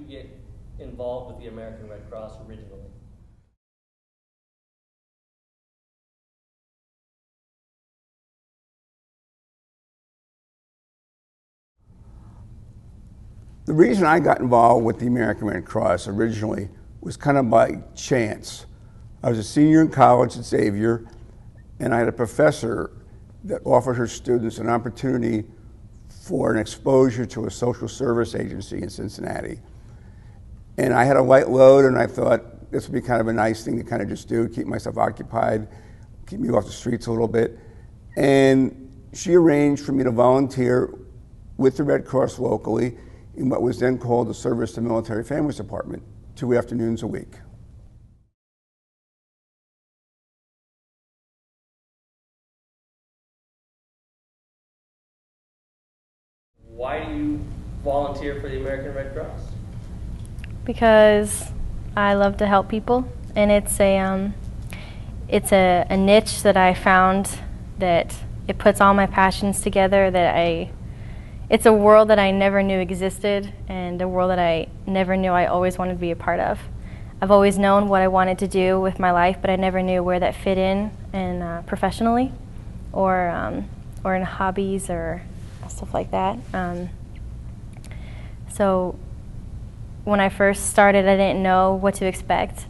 get involved with the American Red Cross originally? The reason I got involved with the American Red Cross originally was kind of by chance. I was a senior in college at Xavier, and I had a professor that offered her students an opportunity for an exposure to a social service agency in Cincinnati. And I had a light load, and I thought this would be kind of a nice thing to kind of just do, keep myself occupied, keep me off the streets a little bit. And she arranged for me to volunteer with the Red Cross locally in what was then called the Service to Military Families Department, 2 afternoons a week. Why do you volunteer for the American Red Cross? Because I love to help people, and it's a niche that I found that it puts all my passions together. It's a world that I never knew existed, and a world that I never knew I always wanted to be a part of. I've always known what I wanted to do with my life, but I never knew where that fit in professionally, or in hobbies or stuff like that. So when I first started, I didn't know what to expect.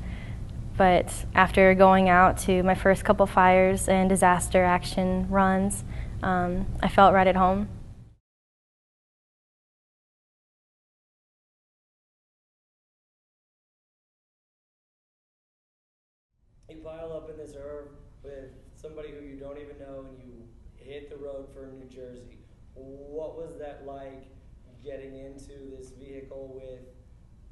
But after going out to my first couple fires and disaster action runs, I felt right at home. You pile up in this herb with somebody who you don't even know, and you hit the road for New Jersey. What was that like, getting into this vehicle with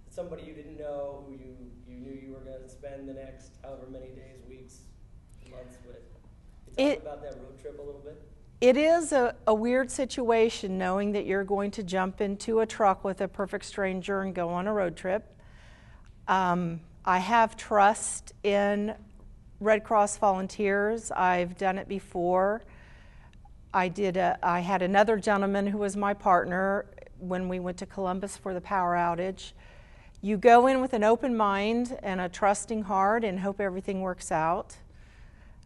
somebody you didn't know, who you knew you were going to spend the next however many days, weeks, months with? Talk about that road trip a little bit. It is a weird situation knowing that you're going to jump into a truck with a perfect stranger and go on a road trip. I have trust in Red Cross volunteers. I've done it before. I had another gentleman who was my partner when we went to Columbus for the power outage. You go in with an open mind and a trusting heart and hope everything works out.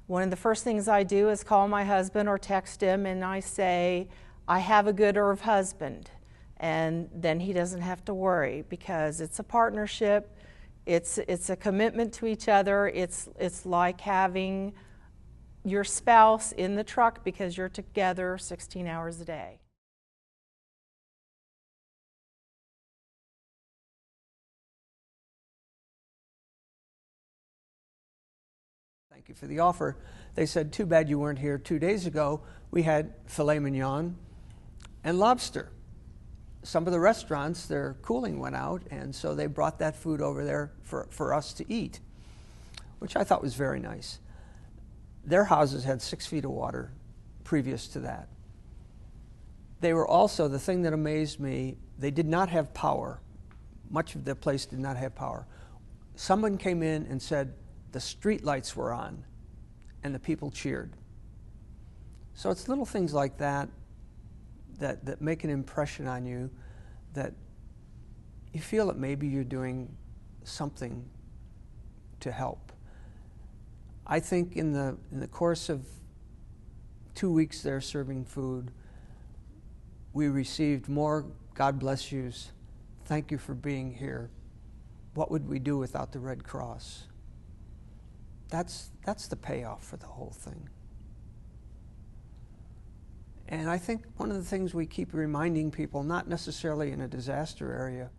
One of the first things I do is call my husband or text him, and I say, I have a good herb husband. And then he doesn't have to worry, because it's a partnership. It's a commitment to each other. It's like having your spouse in the truck, because you're together 16 hours a day. Thank you for the offer. They said, too bad you weren't here 2 days ago. We had filet mignon and lobster. Some of the restaurants, their cooling went out, and so they brought that food over there for us to eat, which I thought was very nice. Their houses had 6 feet of water previous to that. They were also, the thing that amazed me, they did not have power. Much of the place did not have power. Someone came in and said the street lights were on, and the people cheered. So it's little things like that that make an impression on you, that you feel that maybe you're doing something to help. I think in the course of 2 weeks there serving food, we received more God bless yous, thank you for being here, what would we do without the Red Cross? That's the payoff for the whole thing. And I think one of the things we keep reminding people, not necessarily in a disaster area,